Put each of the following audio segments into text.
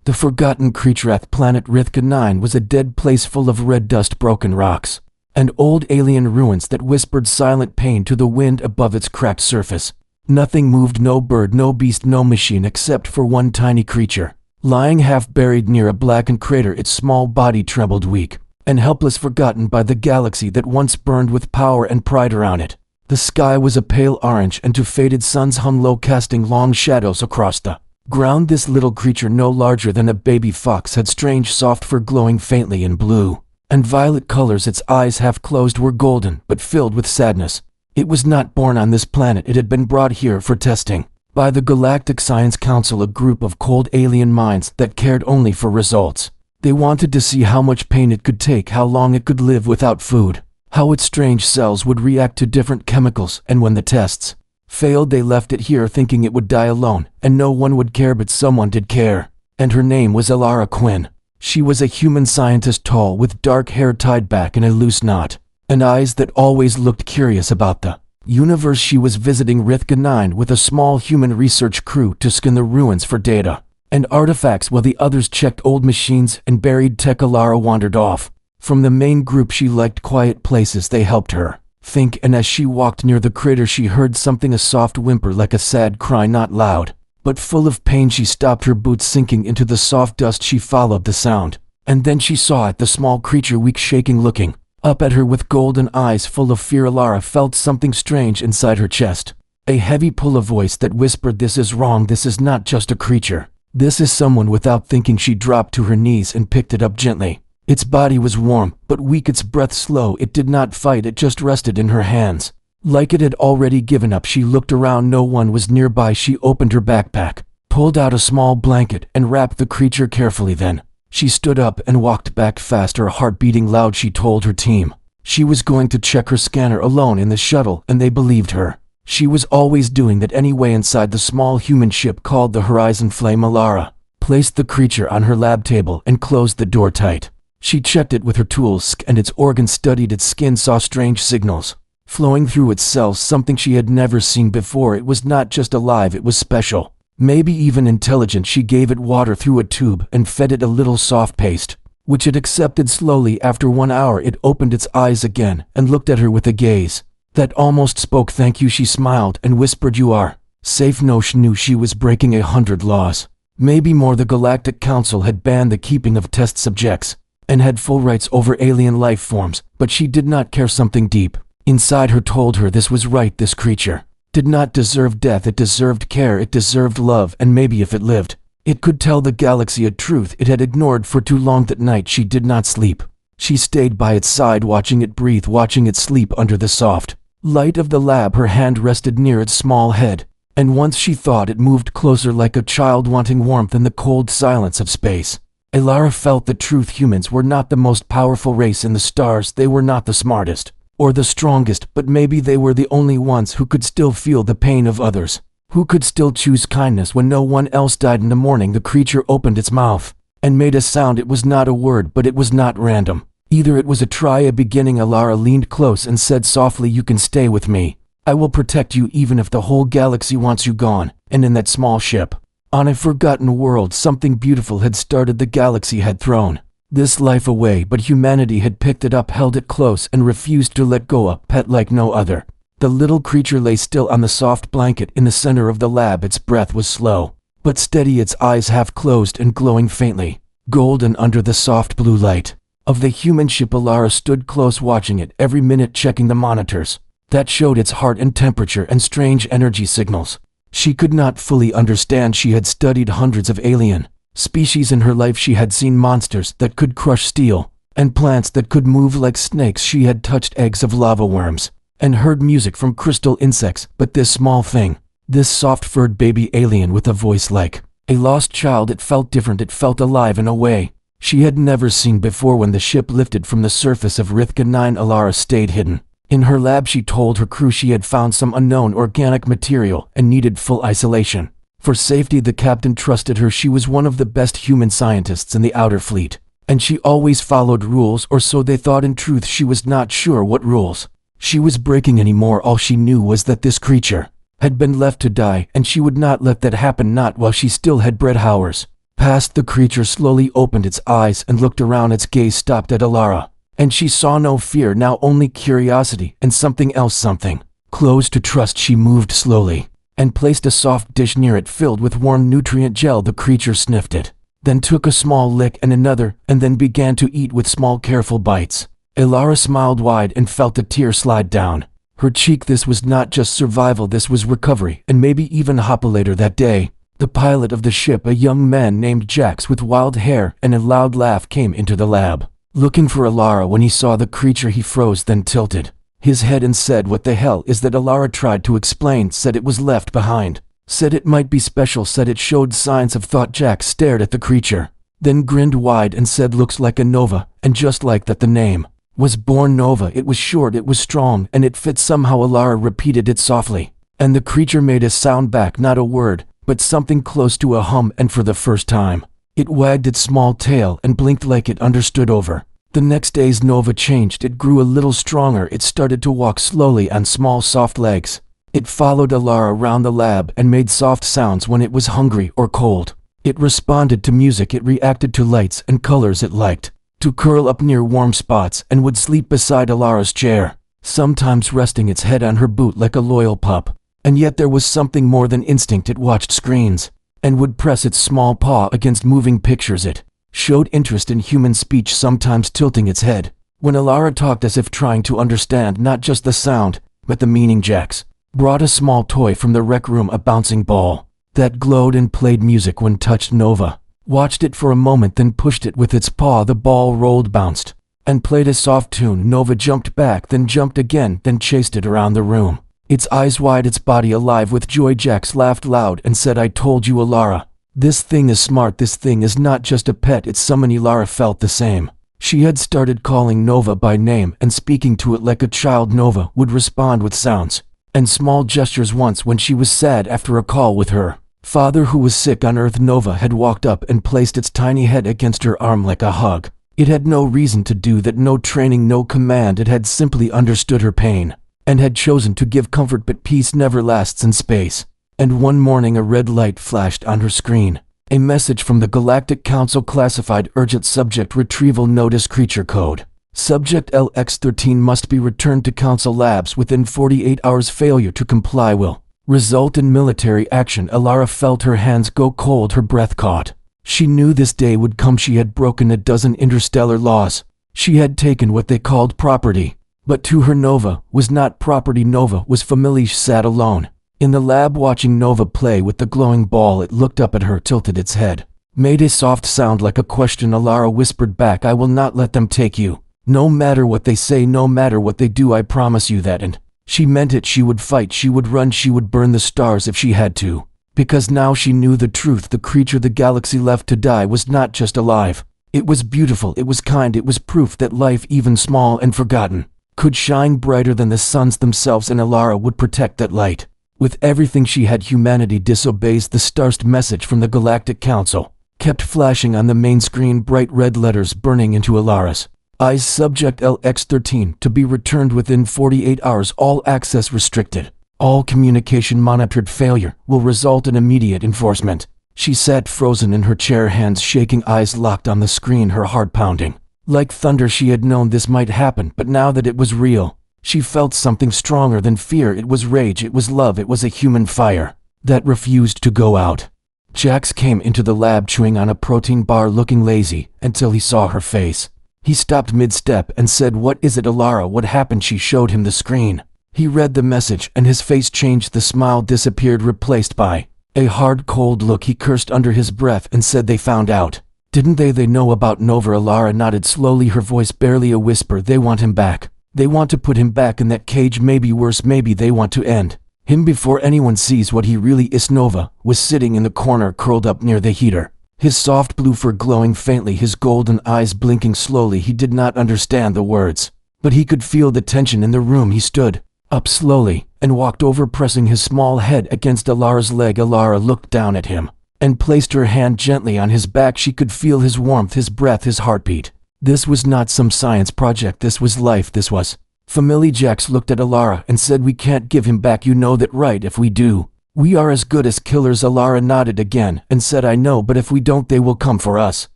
The forgotten creature planet Rithka 9 was a dead place full of red dust, broken rocks, and old alien ruins that whispered silent pain to the wind above its cracked surface. Nothing moved, no bird, no beast, no machine, except for one tiny creature. Lying half-buried near a blackened crater, its small body trembled, weak and helpless, forgotten by the galaxy that once burned with power and pride around it. The sky was a pale orange, and two faded suns hung low, casting long shadows across the ground. This little creature, no larger than a baby fox, had strange soft fur glowing faintly in blue and violet colors. Its eyes, half closed, were golden but filled with sadness. It was not born on this planet. It had been brought here for testing by the Galactic Science Council, a group of cold alien minds that cared only for results. They wanted to see how much pain it could take, how long it could live without food, how its strange cells would react to different chemicals, and when the tests failed, they left it here thinking it would die alone, and no one would care. But someone did care, and her name was Alara Quinn. She was a human scientist, tall, with dark hair tied back in a loose knot, and eyes that always looked curious about the universe. She was visiting Rithka 9 with a small human research crew to scan the ruins for data and artifacts while the others checked old machines and buried tech. Alara wandered off from the main group. She liked quiet places. They helped her think, and as she walked near the crater, she heard something, a soft whimper, like a sad cry, not loud but full of pain. She stopped, her boots sinking into the soft dust. She followed the sound, and then she saw it, the small creature, weak, shaking, looking up at her with golden eyes full of fear. Alara felt something strange inside her chest, a heavy pull, a voice that whispered, "This is wrong. This is not just a creature. This is someone." Without thinking, she dropped to her knees and picked it up gently. Its body was warm, but weak, its breath slow. It did not fight, it just rested in her hands, like it had already given up. She looked around, no one was nearby. She opened her backpack, pulled out a small blanket, and wrapped the creature carefully. Then she stood up and walked back fast, her heart beating loud. She told her team she was going to check her scanner alone in the shuttle, and they believed her. She was always doing that anyway. Inside the small human ship called the Horizon Flame, Alara placed the creature on her lab table and closed the door tight. She checked it with her tools, and its organs, studied its skin, saw strange signals flowing through its cells, something she had never seen before. It was not just alive, it was special, maybe even intelligent. She gave it water through a tube and fed it a little soft paste, which it accepted slowly. After 1 hour, it opened its eyes again and looked at her with a gaze that almost spoke. "Thank you," she smiled and whispered. "You are safe." Nosh knew she was breaking 100 laws, maybe more. The Galactic Council had banned the keeping of test subjects and had full rights over alien life forms, but she did not care. Something deep inside her told her this was right. This creature did not deserve death. It deserved care, it deserved love, and maybe if it lived, it could tell the galaxy a truth it had ignored for too long. That night she did not sleep. She stayed by its side, watching it breathe, watching it sleep under the soft light of the lab. Her hand rested near its small head, and once she thought it moved closer, like a child wanting warmth in the cold silence of space. Alara felt the truth. Humans were not the most powerful race in the stars. They were not the smartest or the strongest, but maybe they were the only ones who could still feel the pain of others, who could still choose kindness when no one else died. In the morning, the creature opened its mouth and made a sound. It was not a word, but it was not random either. It was a try, a beginning. Alara leaned close and said softly, "You can stay with me. I will protect you even if the whole galaxy wants you gone." And in that small ship, on a forgotten world, something beautiful had started. The galaxy had thrown this life away, but humanity had picked it up, held it close, and refused to let go, a pet like no other. The little creature lay still on the soft blanket in the center of the lab. Its breath was slow but steady, its eyes half closed and glowing faintly golden under the soft blue light of the human ship. Alara stood close, watching it, every minute checking the monitors that showed its heart and temperature and strange energy signals. She could not fully understand. She had studied hundreds of alien species in her life. She had seen monsters that could crush steel and plants that could move like snakes. She had touched eggs of lava worms and heard music from crystal insects, but this small thing, this soft-furred baby alien with a voice like a lost child, it felt different. It felt alive in a way she had never seen before. When the ship lifted from the surface of Rithka 9, Alara stayed hidden in her lab. She told her crew she had found some unknown organic material and needed full isolation for safety. The captain trusted her. She was one of the best human scientists in the outer fleet, and she always followed rules, or so they thought. In truth, she was not sure what rules she was breaking anymore. All she knew was that this creature had been left to die, and she would not let that happen, not while she still had bread hours. Past the creature slowly opened its eyes and looked around. Its gaze stopped at Alara. And she saw no fear, now only curiosity and something else, something close to trust. She moved slowly and placed a soft dish near it filled with warm nutrient gel. The creature sniffed it, then took a small lick and another, and then began to eat with small careful bites. Alara smiled wide and felt a tear slide down her cheek. This was not just survival, this was recovery, and maybe even hope. Later that day, the pilot of the ship, a young man named Jax with wild hair and a loud laugh, came into the lab, looking for Alara. When he saw the creature, he froze, then tilted his head and said, "What the hell is that?" Alara tried to explain, said it was left behind, said it might be special, said it showed signs of thought. Jax stared at the creature, then grinned wide and said, "Looks like a nova." And just like that, the name was born. Nova. It was short, it was strong, and it fit somehow. Alara repeated it softly, and the creature made a sound back, not a word, but something close to a hum, and for the first time, it wagged its small tail and blinked like it understood. Over the next days, Nova changed. It grew a little stronger. It started to walk slowly on small, soft legs. It followed Alara around the lab and made soft sounds when it was hungry or cold. It responded to music. It reacted to lights and colors. It liked to curl up near warm spots and would sleep beside Alara's chair, sometimes resting its head on her boot like a loyal pup. And yet there was something more than instinct. It watched screens and would press its small paw against moving pictures. It showed interest in human speech, sometimes tilting its head when Alara talked, as if trying to understand not just the sound, but the meaning. Jax brought a small toy from the rec room, a bouncing ball that glowed and played music when touched. Nova watched it for a moment, then pushed it with its paw. The ball rolled, bounced, and played a soft tune. Nova jumped back, then jumped again, then chased it around the room, its eyes wide, its body alive with joy. Jax laughed loud and said, "I told you, Alara. This thing is smart. This thing is not just a pet, it's someone." Alara felt the same. She had started calling Nova by name and speaking to it like a child. Nova would respond with sounds and small gestures. Once, when she was sad after a call with her father who was sick on Earth, Nova had walked up and placed its tiny head against her arm like a hug. It had no reason to do that, no training, no command. It had simply understood her pain and had chosen to give comfort. But peace never lasts in space. And one morning a red light flashed on her screen. A message from the Galactic Council, classified, urgent, subject retrieval notice, creature code. Subject LX13 must be returned to Council labs within 48 hours. Failure to comply will result in military action. Alara felt her hands go cold, her breath caught. She knew this day would come. She had broken a dozen interstellar laws. She had taken what they called property. But to her, Nova was not property. Nova was family. She sat alone in the lab watching Nova play with the glowing ball. It looked up at her, tilted its head, made a soft sound like a question. Alara whispered back, "I will not let them take you. No matter what they say, no matter what they do, I promise you that." And she meant it. She would fight, she would run, she would burn the stars if she had to. Because now she knew the truth. The creature the galaxy left to die was not just alive. It was beautiful, it was kind, it was proof that life, even small and forgotten, could shine brighter than the suns themselves, and Alara would protect that light with everything she had. Humanity disobeys. The starst message from the Galactic Council kept flashing on the main screen, bright red letters burning into Alara's eyes. Subject LX13 to be returned within 48 hours. All access restricted. All communication monitored. Failure will result in immediate enforcement. She sat frozen in her chair, hands shaking, eyes locked on the screen, her heart pounding like thunder. She had known this might happen, but now that it was real, she felt something stronger than fear. It was rage, it was love, it was a human fire that refused to go out. Jax came into the lab chewing on a protein bar, looking lazy, until he saw her face. He stopped mid-step and said, "What is it, Alara? What happened?" She showed him the screen. He read the message and his face changed. The smile disappeared, replaced by a hard, cold look. He cursed under his breath and said, "They found out, didn't they? They know about Nova." Alara nodded slowly, her voice barely a whisper. "They want him back. They want to put him back in that cage. Maybe worse, maybe they want to end him before anyone sees what he really is." Nova was sitting in the corner, curled up near the heater, his soft blue fur glowing faintly, his golden eyes blinking slowly. He did not understand the words, but he could feel the tension in the room. He stood up slowly and walked over, pressing his small head against Alara's leg. Alara looked down at him and placed her hand gently on his back. She could feel his warmth, his breath, his heartbeat. This was not some science project. This was life. This was family. Jax looked at Alara and said, "We can't give him back. You know that, right? If we do, "We are as good as killers." Alara nodded again and said, "I know, but if we don't, they will come for us.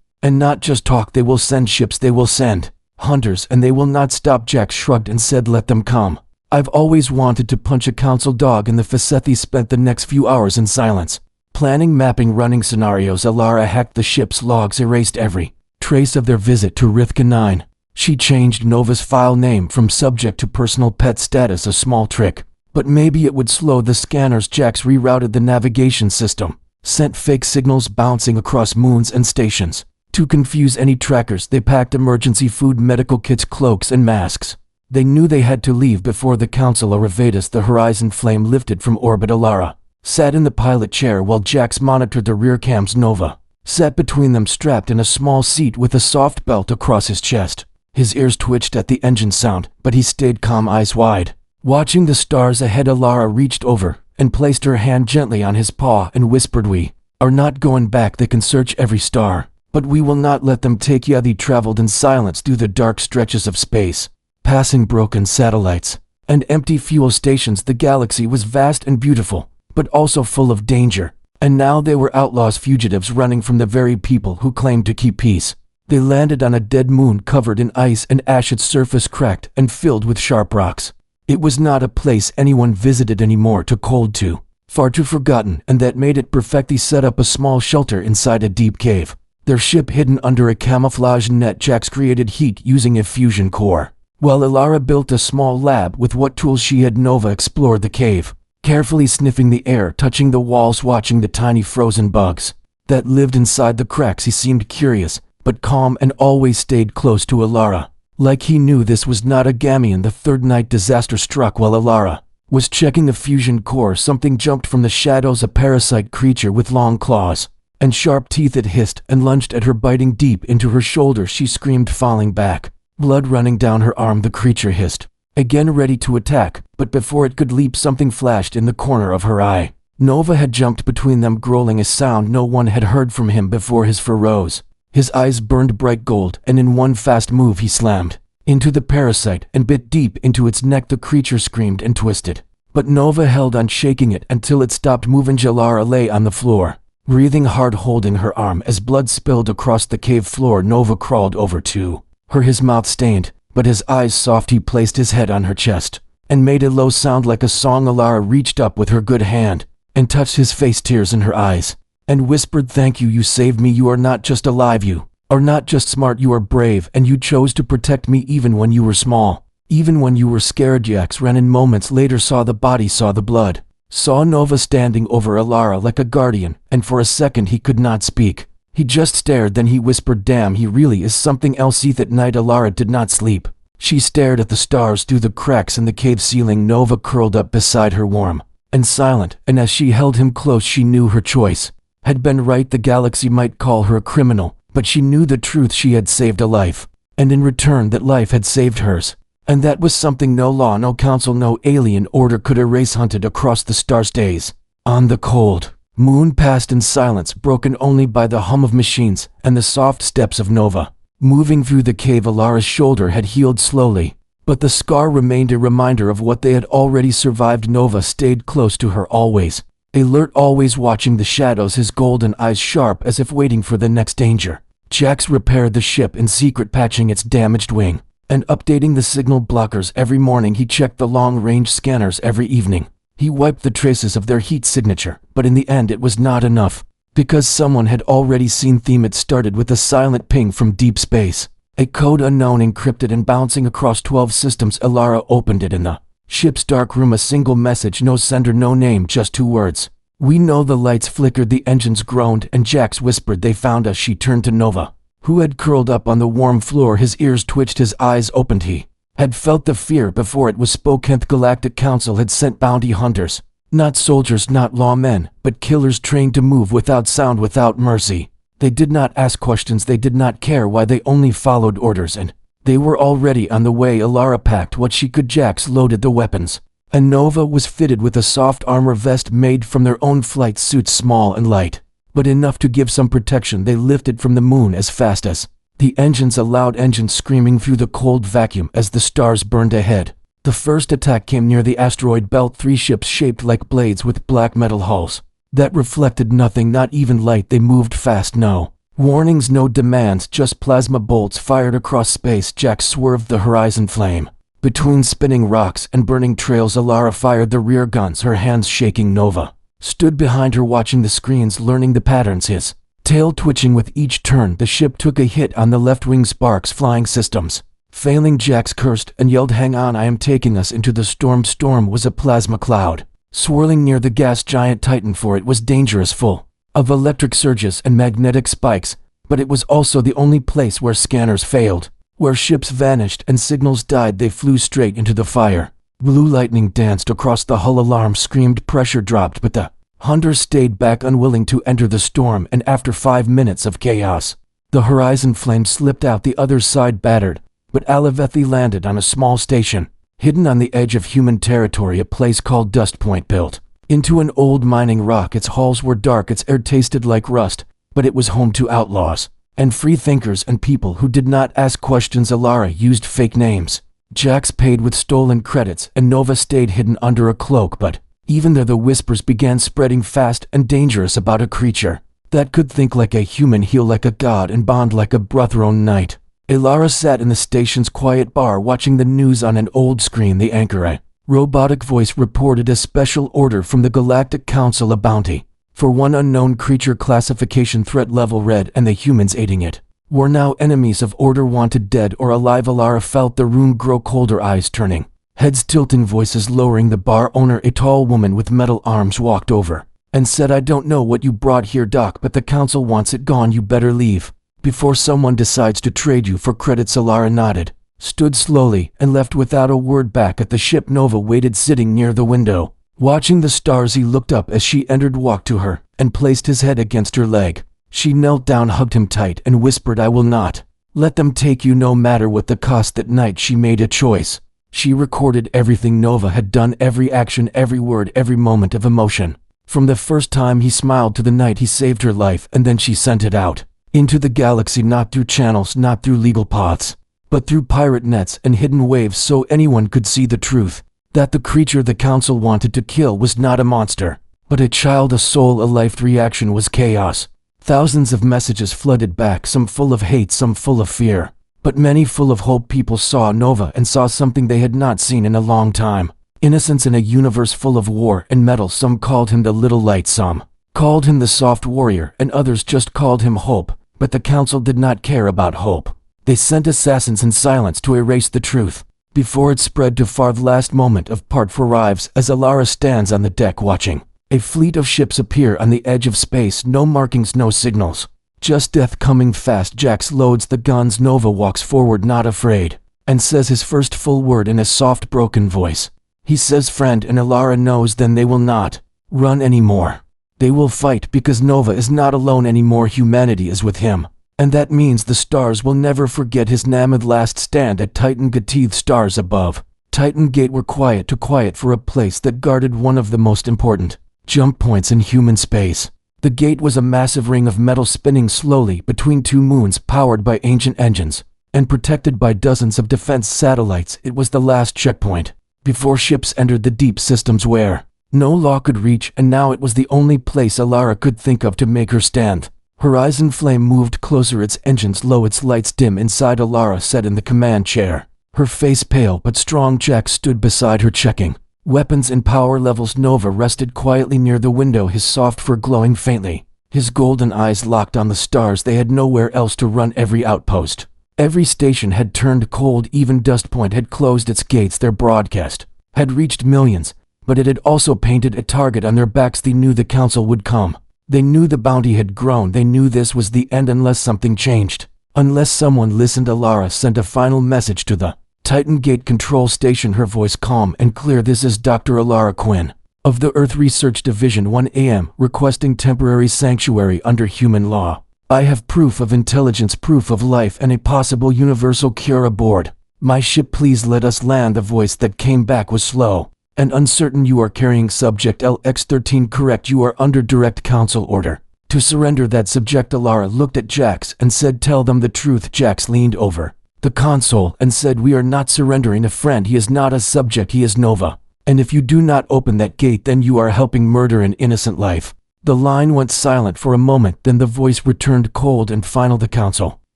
And not just talk, they will send ships, they will send hunters, and they will not stop." Jax shrugged and said, "Let them come. I've always wanted to punch a council dog." And the Facethi spent the next few hours in silence, planning, mapping, running scenarios. Alara hacked the ship's logs, erased every trace of their visit to Rithka 9. She changed Nova's file name from subject to personal pet status, a small trick, but maybe it would slow the scanners. Jax rerouted the navigation system, sent fake signals bouncing across moons and stations. To confuse any trackers, they packed emergency food, medical kits, cloaks, and masks. They knew they had to leave before the council arrived. As the horizon flame lifted from orbit, Alara sat in the pilot chair while Jax monitored the rear cams. Nova sat between them, strapped in a small seat with a soft belt across his chest. His ears twitched at the engine sound, but he stayed calm, eyes wide, watching the stars ahead. Alara reached over and placed her hand gently on his paw and whispered, "We are not going back. They can search every star, but we will not let them take you." They traveled in silence through the dark stretches of space, passing broken satellites and empty fuel stations. The galaxy was vast and beautiful, but also full of danger. And now they were outlaws, fugitives running from the very people who claimed to keep peace. They landed on a dead moon covered in ice and ash, its surface cracked and filled with sharp rocks. It was not a place anyone visited anymore, too cold, too far, too forgotten, and that made it perfect. They set up a small shelter inside a deep cave, their ship hidden under a camouflage net. Jax created heat using a fusion core, while Alara built a small lab with what tools she had. Nova explored the cave, carefully sniffing the air, touching the walls, watching the tiny frozen bugs that lived inside the cracks. He seemed curious, but calm, and always stayed close to Alara, like he knew this was not a Gamian. The third night, disaster struck. While Alara was checking the fusion core, something jumped from the shadows, a parasite creature with long claws and sharp teeth. It hissed and lunged at her, biting deep into her shoulder. She screamed, falling back, blood running down her arm. The creature hissed again, ready to attack, but before it could leap, something flashed in the corner of her eye. Nova had jumped between them, growling a sound no one had heard from him before. His fur rose, his eyes burned bright gold, and in one fast move he slammed into the parasite and bit deep into its neck. The creature screamed and twisted, but Nova held on, shaking it until it stopped moving. Alara lay on the floor, breathing hard, holding her arm. As blood spilled across the cave floor, Nova crawled over to her, his mouth stained, but his eyes soft. He placed his head on her chest and made a low sound like a song. Alara reached up with her good hand and touched his face, tears in her eyes, and whispered, "Thank you. You saved me. You are not just alive. You are not just smart. You are brave, and you chose to protect me even when you were small, even when you were scared." Jax ran in. Moments later, saw the body, saw the blood, saw Nova standing over Alara like a guardian, and for a second he could not speak. He just stared. Then he whispered, "Damn, he really is something else." That night Alara did not sleep. She stared at the stars through the cracks in the cave ceiling. Nova curled up beside her, warm and silent, and as she held him close, she knew her choice had been right. The galaxy might call her a criminal, but she knew the truth. She had saved a life, and in return that life had saved hers. And that was something no law, no council, no alien order could erase. Hunted across the stars, days on the cold moon passed in silence, broken only by the hum of machines and the soft steps of Nova moving through the cave. Alara's shoulder had healed slowly, but the scar remained, a reminder of what they had already survived. Nova stayed close to her, always alert, always watching the shadows, his golden eyes sharp as if waiting for the next danger. Jax repaired the ship in secret, patching its damaged wing and updating the signal blockers. Every morning he checked the long-range scanners. Every evening he wiped the traces of their heat signature, but in the end it was not enough, because someone had already seen them. It started with a silent ping from deep space, a code unknown, encrypted and bouncing across 12 systems. Alara opened it in the ship's dark room, a single message, no sender, no name, just 2 words: "We know." The lights flickered, the engines groaned, and Jax whispered, "They found us." She turned to Nova, who had curled up on the warm floor. His ears twitched, his eyes opened. He had felt the fear before it was spoken. The Galactic Council had sent bounty hunters, not soldiers, not lawmen, but killers trained to move without sound, without mercy. They did not ask questions, they did not care why, they only followed orders, and they were already on the way. Alara packed what she could. Jax loaded the weapons, and Nova was fitted with a soft armor vest made from their own flight suits, small and light, but enough to give some protection. They lifted from the moon as fast as the engines, a loud engine screaming through the cold vacuum as the stars burned ahead. The first attack came near the asteroid belt, 3 ships shaped like blades with black metal hulls that reflected nothing, not even light. They moved fast, no warnings, no demands, just plasma bolts fired across space. Jack swerved the horizon flame between spinning rocks and burning trails. Alara fired the rear guns, her hands shaking. Nova stood behind her, watching the screens, learning the patterns, his tail twitching with each turn. The ship took a hit on the left wing, sparks flying, systems failing. Jax cursed and yelled, "Hang on, I am taking us into the storm." Storm was a plasma cloud swirling near the gas giant Titan, for it was dangerous, full of electric surges and magnetic spikes, but it was also the only place where scanners failed, where ships vanished and signals died. They flew straight into the fire. Blue lightning danced across the hull. Alarm screamed, pressure dropped, but the hunters stayed back, unwilling to enter the storm. And after 5 minutes of chaos, the horizon flame slipped out the other side, battered, but Alavethi landed on a small station hidden on the edge of human territory, a place called Dust Point, built into an old mining rock. Its halls were dark, its air tasted like rust, but it was home to outlaws and free thinkers and people who did not ask questions. Alara used fake names. Jax paid with stolen credits, and Nova stayed hidden under a cloak. But even there, the whispers began spreading, fast and dangerous, about a creature that could think like a human, heal like a god, and bond like a brother-own knight. Alara sat in the station's quiet bar, watching the news on an old screen. The anchor, a robotic voice, reported a special order from the Galactic Council, a bounty for one unknown creature, classification threat level red, and the humans aiding it were now enemies of order, wanted dead or alive. Alara felt the room grow colder, eyes turning, heads tilting, voices lowering. The bar owner, a tall woman with metal arms, walked over and said, "I don't know what you brought here, Doc, but the council wants it gone. You better leave before someone decides to trade you for credits." Alara nodded, stood slowly, and left without a word. Back at the ship, Nova waited, sitting near the window, watching the stars. He looked up as she entered, walked to her, and placed his head against her leg. She knelt down, hugged him tight, and whispered, "I will not let them take you, no matter what the cost." That night she made a choice. She recorded everything Nova had done, every action, every word, every moment of emotion. From the first time he smiled to the night he saved her life, and then she sent it out into the galaxy, not through channels, not through legal paths, but through pirate nets and hidden waves, so anyone could see the truth, that the creature the council wanted to kill was not a monster, but a child, a soul, a life. The reaction was chaos. Thousands of messages flooded back, some full of hate, some full of fear, but many full of hope. People saw Nova and saw something they had not seen in a long time. Innocence in a universe full of war and metal. Some called him the Little Light, some called him the Soft Warrior, and others just called him Hope. But the council did not care about hope. They sent assassins in silence to erase the truth before it spread too far. The last moment of Part 4 arrives as Alara stands on the deck, watching a fleet of ships appear on the edge of space. No markings, no signals, just death coming fast. Jax loads the guns. Nova walks forward, not afraid, and says his first full word in a soft, broken voice. He says, "Friend," and Alara knows then they will not run anymore. They will fight, because Nova is not alone anymore. Humanity is with him, and that means the stars will never forget his Namad last stand at Titan Gate. Stars above Titan Gate were quiet, too quiet for a place that guarded one of the most important jump points in human space. The gate was a massive ring of metal spinning slowly between 2 moons, powered by ancient engines and protected by dozens of defense satellites. It was the last checkpoint before ships entered the deep systems where no law could reach, and now it was the only place Alara could think of to make her stand. Horizon Flame moved closer, its engines low, its lights dim. Inside, Alara sat in the command chair, her face pale but strong. Jack stood beside her, checking weapons and power levels. Nova rested quietly near the window, his soft fur glowing faintly, his golden eyes locked on the stars. They had nowhere else to run. Every outpost, every station had turned cold. Even Dust Point had closed its gates. Their broadcast had reached millions, but it had also painted a target on their backs. They knew the council would come. They knew the bounty had grown. They knew this was the end unless something changed, unless someone listened. Alara sent a final message to the Titan Gate control station, her voice calm and clear. "This is Dr. Alara Quinn of the Earth Research Division, 1 AM, requesting temporary sanctuary under human law. I have proof of intelligence, proof of life, and a possible universal cure aboard my ship. Please let us land." The voice that came back was slow and uncertain. "You are carrying subject LX-13, correct? You are under direct council order to surrender that subject." Alara looked at Jax and said, "Tell them the truth." Jax leaned over the console, and said, "We are not surrendering a friend. He is not a subject, he is Nova. And if you do not open that gate, then you are helping murder an innocent life." The line went silent for a moment, then the voice returned cold and final. "The council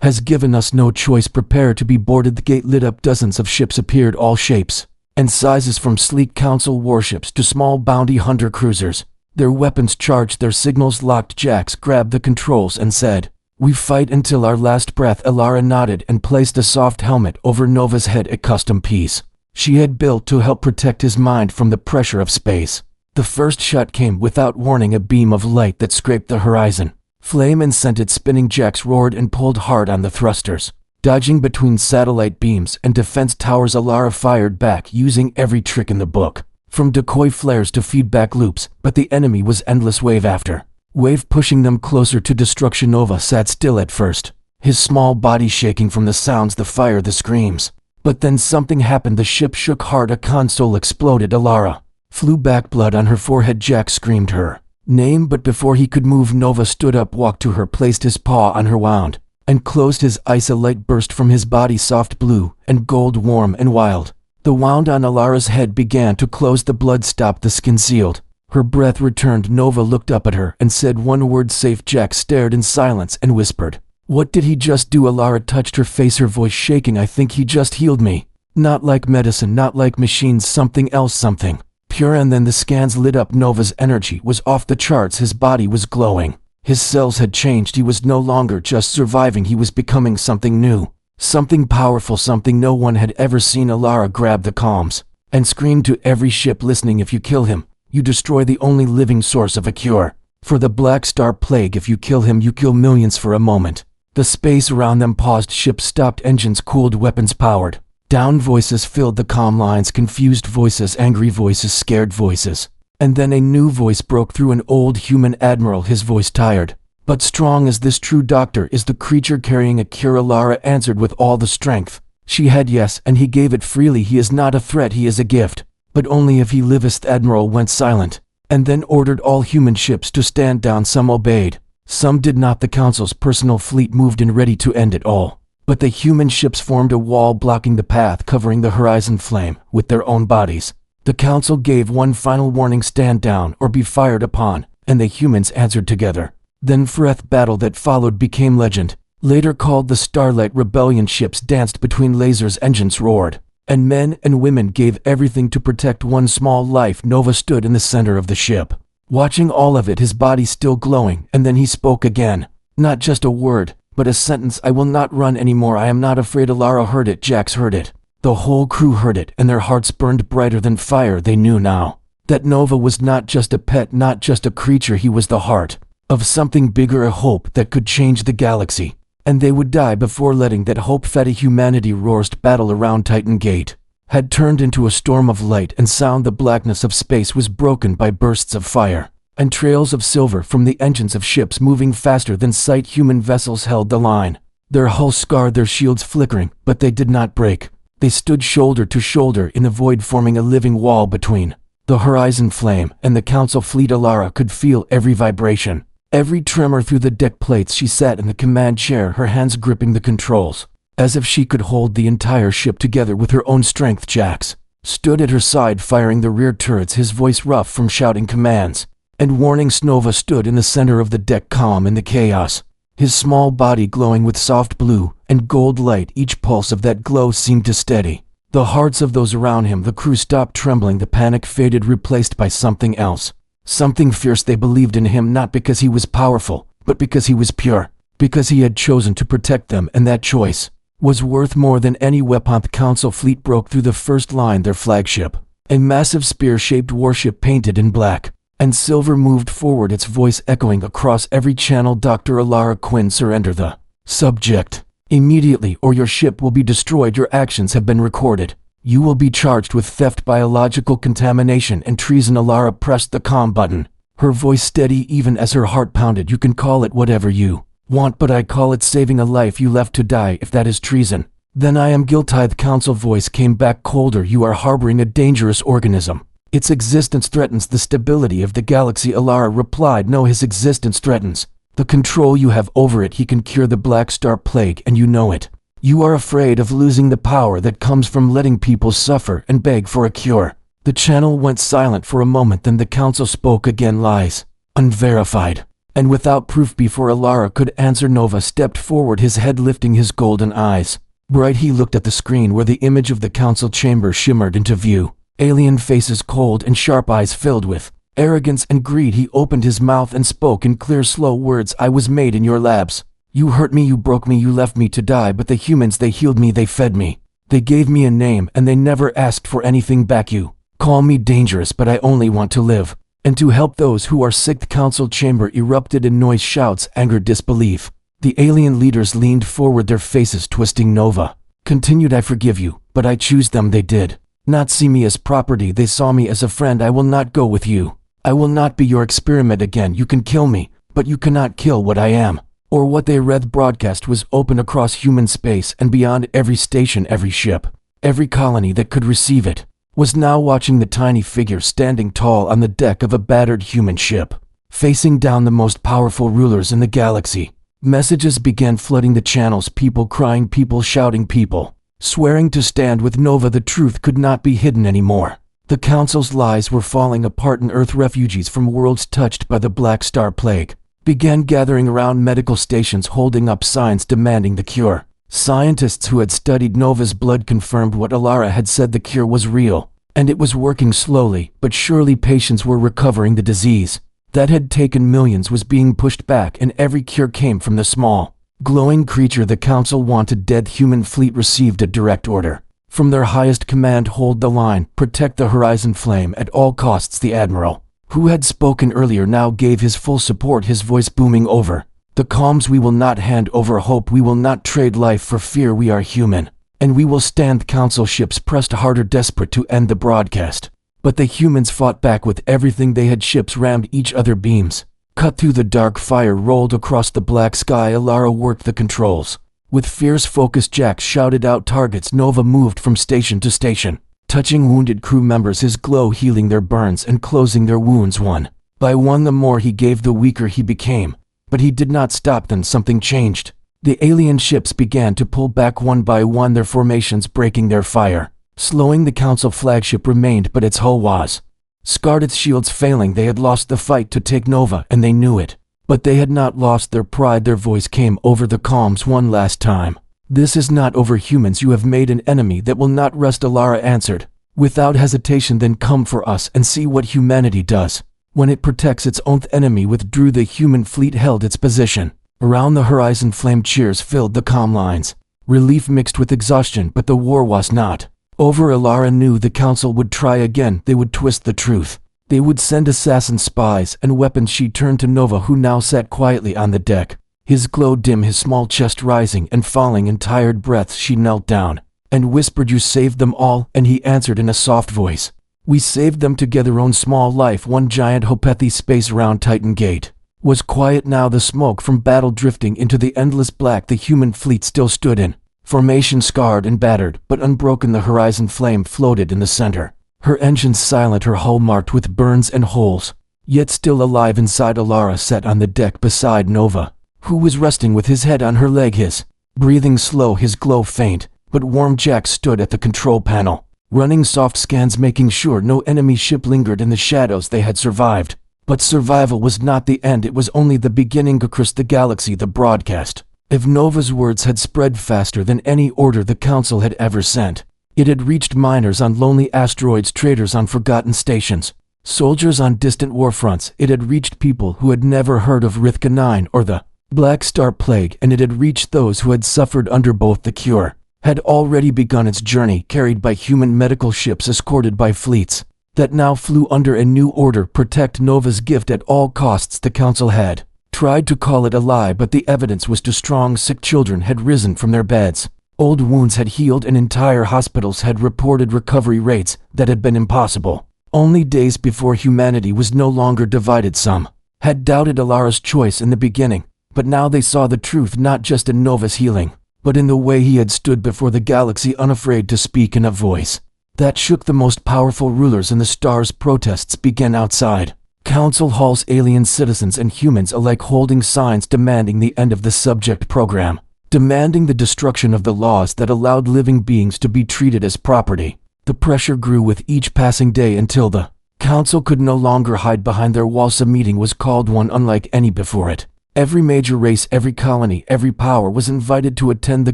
has given us no choice. Prepare to be boarded." The gate lit up. Dozens of ships appeared, all shapes and sizes, from sleek council warships to small bounty hunter cruisers. Their weapons charged, their signals locked. Jax grabbed the controls and said, "We fight until our last breath." Alara nodded and placed a soft helmet over Nova's head, a custom piece she had built to help protect his mind from the pressure of space. The first shot came without warning, a beam of light that scraped the horizon. Flame and scented spinning. Jax roared and pulled hard on the thrusters. Dodging between satellite beams and defense towers, Alara fired back, using every trick in the book, from decoy flares to feedback loops, but the enemy was endless, wave after wave, pushing them closer to destruction. Nova sat still at first, his small body shaking from the sounds, the fire, the screams. But then something happened. The ship shook hard, a console exploded. Alara flew back, blood on her forehead. Jax screamed her name, but before he could move, Nova stood up, walked to her, placed his paw on her wound, and closed his eyes. A light burst from his body, soft blue and gold, warm and wild. The wound on Alara's head began to close. The blood stopped, the skin sealed. Her breath returned. Nova looked up at her and said one word, "Safe." Jax stared in silence and whispered, "What did he just do?" Alara touched her face, her voice shaking. "I think he just healed me. Not like medicine, not like machines, something else, something pure." And then the scans lit up. Nova's energy was off the charts. His body was glowing. His cells had changed. He was no longer just surviving, he was becoming something new, something powerful, something no one had ever seen. Alara grabbed the comms and screamed to every ship listening, "If you kill him, you destroy the only living source of a cure for the Black Star Plague. If you kill him, you kill millions." For a moment, the space around them paused. Ships stopped, engines cooled, weapons powered down. Voices filled the comm lines, confused voices, angry voices, scared voices. And then a new voice broke through, an old human admiral, his voice tired but strong. "Is this true, Doctor? Is the creature carrying a cure?" Alara answered with all the strength she had, "Yes, and he gave it freely. He is not a threat, he is a gift. But only if he liveth." Admiral went silent, and then ordered all human ships to stand down. Some obeyed, some did not. The council's personal fleet moved in, ready to end it all. But the human ships formed a wall, blocking the path, covering the horizon flame with their own bodies. The council gave one final warning, "Stand down or be fired upon," and the humans answered together. Then Freth battle that followed became legend, later called the Starlight Rebellion. Ships danced between lasers, engines roared, and men and women gave everything to protect one small life. Nova stood in the center of the ship, watching all of it, his body still glowing, and then he spoke again. Not just a word, but a sentence, "I will not run anymore. I am not afraid." Alara heard it, Jax heard it. The whole crew heard it, and their hearts burned brighter than fire. They knew now that Nova was not just a pet, not just a creature. He was the heart of something bigger, a hope that could change the galaxy. And they would die before letting that hope fed a humanity. Roarsed battle around Titan Gate had turned into a storm of light and sound. The blackness of space was broken by bursts of fire and trails of silver from the engines of ships moving faster than sight. Human vessels held the line, their hulls scarred, their shields flickering, but they did not break. They stood shoulder to shoulder in the void, forming a living wall between the horizon flame and the council fleet. Alara could feel every vibration, every tremor through the deck plates. She sat in the command chair, her hands gripping the controls, as if she could hold the entire ship together with her own strength. Jax stood at her side, firing the rear turrets, his voice rough from shouting commands and warnings. Nova stood in the center of the deck, calm in the chaos, his small body glowing with soft blue and gold light. Each pulse of that glow seemed to steady the hearts of those around him. The crew stopped trembling. The panic faded, replaced by something else, something fierce. They believed in him, not because he was powerful, but because he was pure, because he had chosen to protect them, and that choice was worth more than any weapon. The council fleet broke through the first line, their flagship, a massive spear-shaped warship painted in black and silver, moved forward, its voice echoing across every channel. "Dr. Alara Quinn, surrender the subject immediately, or your ship will be destroyed. Your actions have been recorded. You will be charged with theft, biological contamination, and treason." Alara pressed the comm button, her voice steady even as her heart pounded. "You can call it whatever you want, but I call it saving a life you left to die. If that is treason, then I am guilty." The council voice came back colder. "You are harboring a dangerous organism. Its existence threatens the stability of the galaxy." Alara replied, "No, his existence threatens the control you have over it. He can cure the Black Star Plague, and you know it. You are afraid of losing the power that comes from letting people suffer and beg for a cure. The channel went silent for a moment, then the council spoke again. Lies. Unverified. And without proof before Alara could answer, Nova stepped forward, his head lifting, his golden eyes bright. He looked at the screen where the image of the council chamber shimmered into view. Alien faces, cold and sharp eyes filled with arrogance and greed. He opened his mouth and spoke in clear, slow words. I was made in your labs. You hurt me, you broke me, you left me to die, but the humans, they healed me, they fed me. They gave me a name and they never asked for anything back. You call me dangerous, but I only want to live and to help those who are sick. The council chamber erupted in noise, shouts, anger, disbelief. The alien leaders leaned forward, their faces twisting. Nova continued, I forgive you, but I choose them. They did not see me as property, they saw me as a friend. I will not go with you. I will not be your experiment again. You can kill me, but you cannot kill what I am, or what they read. Broadcast was open across human space and beyond. Every station, every ship, every colony that could receive it was now watching the tiny figure standing tall on the deck of a battered human ship, facing down the most powerful rulers in the galaxy. Messages began flooding the channels, people crying, people shouting, people swearing to stand with Nova. The truth could not be hidden anymore. The council's lies were falling apart, and Earth refugees from worlds touched by the Black Star Plague began gathering around medical stations, holding up signs demanding the cure. Scientists who had studied Nova's blood confirmed what Alara had said. The cure was real, and it was working slowly but surely. Patients were recovering. The disease that had taken millions was being pushed back, and every cure came from the small, glowing creature the council wanted dead. Human fleet received a direct order from their highest command: hold the line, protect the horizon flame at all costs. The admiral, who had spoken earlier, now gave his full support, his voice booming over the comms. We will not hand over hope, we will not trade life for fear. We are human, and we will stand. Council ships pressed harder, desperate to end the broadcast. But the humans fought back with everything they had. Ships rammed each other, beams cut through the dark, fire rolled across the black sky. Alara worked the controls with fierce focus. Jack shouted out targets. Nova moved from station to station, touching wounded crew members, his glow healing their burns and closing their wounds. One by one, the more he gave, the weaker he became. But he did not stop. Then something changed. The alien ships began to pull back one by one, their formations breaking their fire. Slowing. The council flagship remained, but its hull was scarred, its shields failing. They had lost the fight to take Nova, and they knew it. But they had not lost their pride. Their voice came over the comms one last time. This is not over, humans. You have made an enemy that will not rest. Alara answered without hesitation. Then come for us and see what humanity does when it protects its own enemy. Withdrew. The human fleet held its position. Around the horizon flame. Cheers filled the comm lines. Relief mixed with exhaustion, but the war was not over. Alara knew the council would try again. They would twist the truth. They would send assassin spies and weapons. She turned to Nova, who now sat quietly on the deck, his glow dim, his small chest rising and falling in tired breaths. She knelt down and whispered, you saved them all. And he answered in a soft voice, we saved them together. Own small life. One giant Hopethi space round Titan Gate was quiet now, the smoke from battle drifting into the endless black. The human fleet still stood in formation, scarred and battered, but unbroken. The horizon flame floated in the center, her engines silent, her hull marked with burns and holes, yet still alive inside. Alara sat on the deck beside Nova, who was resting with his head on her leg, his breathing slow, his glow faint but warm. Jack stood at the control panel, running soft scans, making sure no enemy ship lingered in the shadows. They had survived, but survival was not the end, it was only the beginning. Across the galaxy, the broadcast of Nova's words had spread faster than any order the council had ever sent. It had reached miners on lonely asteroids, traders on forgotten stations, soldiers on distant warfronts. It had reached people who had never heard of Rithka 9 or the Black Star Plague, and it had reached those who had suffered under both. The cure had already begun its journey, carried by human medical ships, escorted by fleets that now flew under a new order: protect Nova's gift at all costs. The council had tried to call it a lie, but the evidence was too strong. Sick children had risen from their beds. Old wounds had healed, and entire hospitals had reported recovery rates that had been impossible only days before. Humanity was no longer divided. Some had doubted Alara's choice in the beginning, but now they saw the truth, not just in Nova's healing, but in the way he had stood before the galaxy, unafraid to speak in a voice that shook the most powerful rulers in the stars. Protests began outside council halls, alien citizens and humans alike holding signs demanding the end of the subject program. demanding the destruction of the laws that allowed living beings to be treated as property. The pressure grew with each passing day until the council could no longer hide behind their walls. A meeting was called, one unlike any before it. Every major race, every colony, every power was invited to attend the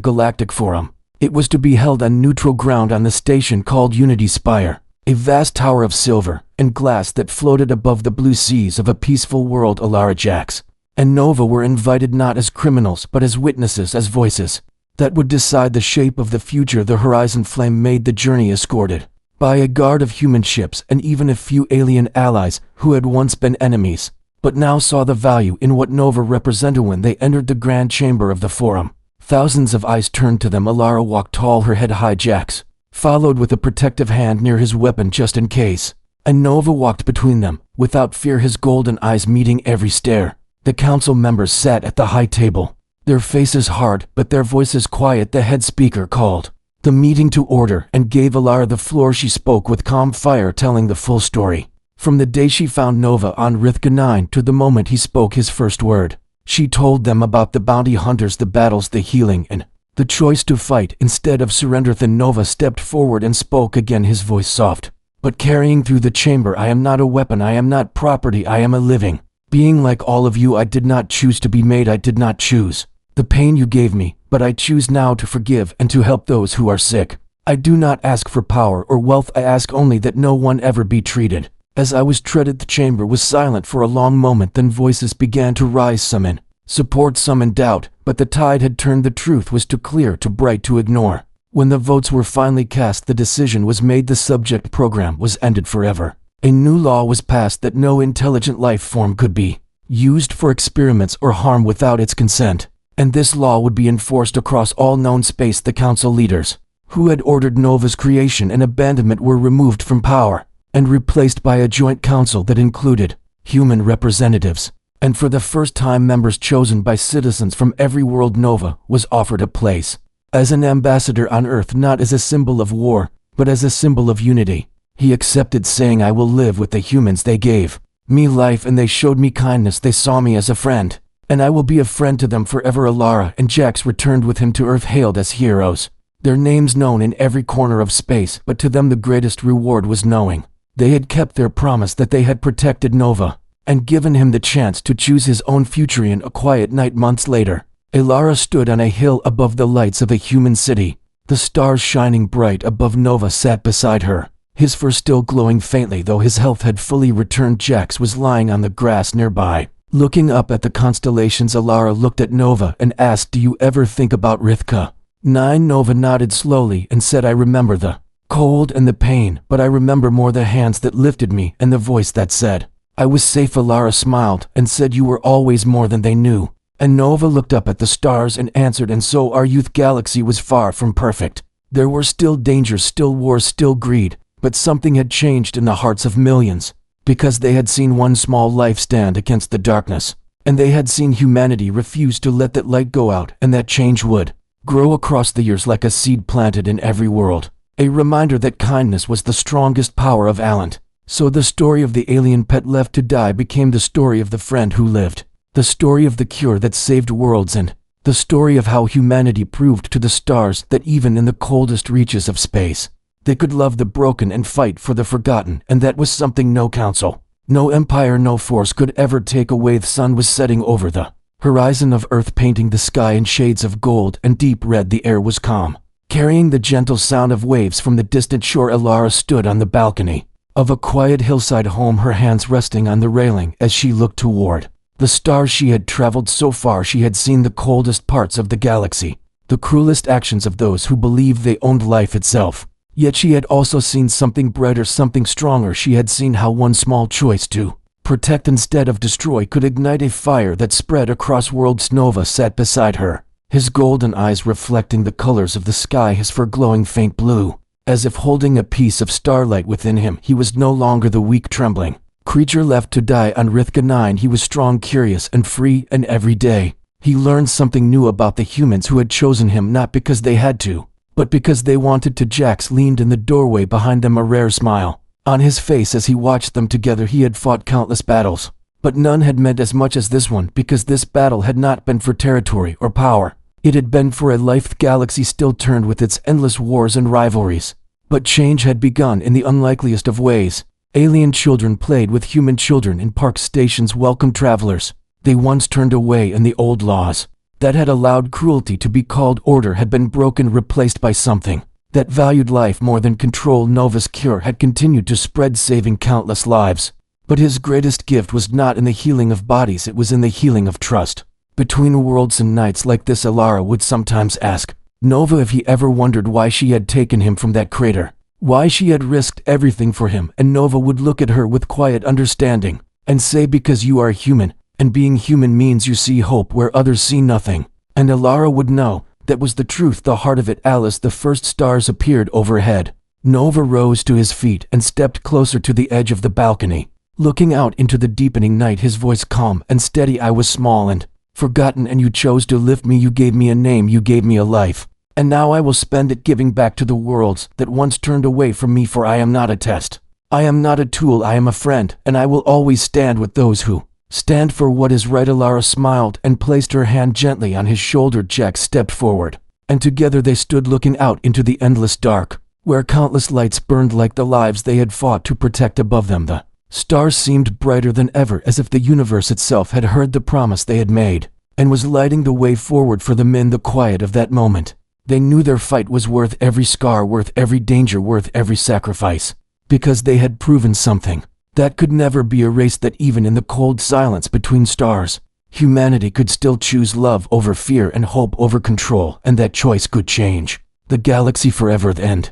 Galactic Forum. It was to be held on neutral ground on the station called Unity Spire, a vast tower of silver and glass that floated above the blue seas of a peaceful world. Alara, Jax, and Nova were invited not as criminals but as witnesses, as voices that would decide the shape of the future. The Horizon Flame made the journey, escorted by a guard of human ships and even a few alien allies who had once been enemies, but now saw the value in what Nova represented. When they entered the grand chamber of the forum, thousands of eyes turned to them. Alara walked tall, her head high. Jax followed with a protective hand near his weapon just in case, and Nova walked between them, without fear, his golden eyes meeting every stare. The council members sat at the high table, their faces hard but their voices quiet. The head speaker called the meeting to order and gave Alara the floor. She spoke with calm fire, telling the full story, from the day she found Nova on Rithka 9 to the moment he spoke his first word. She told them about the bounty hunters, the battles, the healing, and the choice to fight instead of surrender. Then Nova stepped forward and spoke again, his voice soft but carrying through the chamber. I am not a weapon, I am not property, I am a living being like all of you. I did not choose to be made, I did not choose the pain you gave me, but I choose now to forgive and to help those who are sick. I do not ask for power or wealth, I ask only that no one ever be treated as I was treated. The chamber was silent for a long moment, then voices began to rise, some in support, some in doubt, but the tide had turned. The truth was too clear, too bright to ignore. When the votes were finally cast, the decision was made. The subject program was ended forever. A new law was passed that no intelligent life form could be used for experiments or harm without its consent, and this law would be enforced across all known space. The council leaders who had ordered Nova's creation and abandonment were removed from power and replaced by a joint council that included human representatives, and for the first time members chosen by citizens from every world. Nova was offered a place as an ambassador on Earth, not as a symbol of war, but as a symbol of unity. He accepted, saying, I will live with the humans. They gave me life and they showed me kindness. They saw me as a friend, and I will be a friend to them forever. Alara and Jax returned with him to Earth, hailed as heroes, their names known in every corner of space, but to them the greatest reward was knowing they had kept their promise, that they had protected Nova and given him the chance to choose his own future. In a quiet night months later, Alara stood on a hill above the lights of a human city, the stars shining bright above. Nova sat beside her, his fur still glowing faintly, though his health had fully returned. Jax was lying on the grass nearby, looking up at the constellations. Alara looked at Nova and asked, do you ever think about Rithka 9? Nova nodded slowly and said, I remember the cold and the pain, but I remember more the hands that lifted me and the voice that said I was safe. Alara smiled and said, you were always more than they knew. And Nova looked up at the stars and answered, and so our youth. Galaxy was far from perfect. There were still dangers, still wars, still greed, but something had changed in the hearts of millions, because they had seen one small life stand against the darkness, and they had seen humanity refuse to let that light go out, and that change would grow across the years like a seed planted in every world, a reminder that kindness was the strongest power of Allant. So the story of the alien pet left to die became the story of the friend who lived, the story of the cure that saved worlds, and the story of how humanity proved to the stars that even in the coldest reaches of space, they could love the broken and fight for the forgotten, and that was something no council, no empire, no force could ever take away. The sun was setting over the horizon of Earth, painting the sky in shades of gold and deep red. The air was calm, carrying the gentle sound of waves from the distant shore. Alara stood on the balcony of a quiet hillside home, her hands resting on the railing as she looked toward the stars. She had traveled so far, she had seen the coldest parts of the galaxy, the cruelest actions of those who believed they owned life itself. Yet she had also seen something brighter, something stronger. She had seen how one small choice to protect instead of destroy could ignite a fire that spread across worlds. Nova sat beside her, his golden eyes reflecting the colors of the sky, his fur glowing faint blue, as if holding a piece of starlight within him. He was no longer the weak, trembling creature left to die on Rithka 9. He was strong, curious, and free, and every day he learned something new about the humans who had chosen him, not because they had to, but because they wanted to. Jax leaned in the doorway behind them, a rare smile on his face as he watched them together. He had fought countless battles, but none had meant as much as this one, because this battle had not been for territory or power. It had been for a life the galaxy still turned with its endless wars and rivalries. But change had begun in the unlikeliest of ways. Alien children played with human children in park stations, welcomed travelers. They once turned away, and the old laws that had allowed cruelty to be called order had been broken, replaced by something that valued life more than control. Nova's cure had continued to spread, saving countless lives. But his greatest gift was not in the healing of bodies, it was in the healing of trust. Between worlds and nights like this, Alara would sometimes ask Nova if he ever wondered why she had taken him from that crater, why she had risked everything for him, and Nova would look at her with quiet understanding and say, because you are human, and being human means you see hope where others see nothing. And Alara would know that was the truth, the heart of it. Alice, the first stars appeared overhead. Nova rose to his feet and stepped closer to the edge of the balcony, looking out into the deepening night, his voice calm and steady. I was small and forgotten, and you chose to lift me. You gave me a name, you gave me a life. And now I will spend it giving back to the worlds that once turned away from me, for I am not a test. I am not a tool, I am a friend, and I will always stand with those who stand for what is right. Alara smiled and placed her hand gently on his shoulder. Jack stepped forward, and together they stood looking out into the endless dark, where countless lights burned like the lives they had fought to protect. Above them the stars seemed brighter than ever, as if the universe itself had heard the promise they had made, and was lighting the way forward for them. In the quiet of that moment, they knew their fight was worth every scar, worth every danger, worth every sacrifice, because they had proven something that could never be erased, that even in the cold silence between stars, humanity could still choose love over fear and hope over control, and that choice could change the galaxy forever. The end.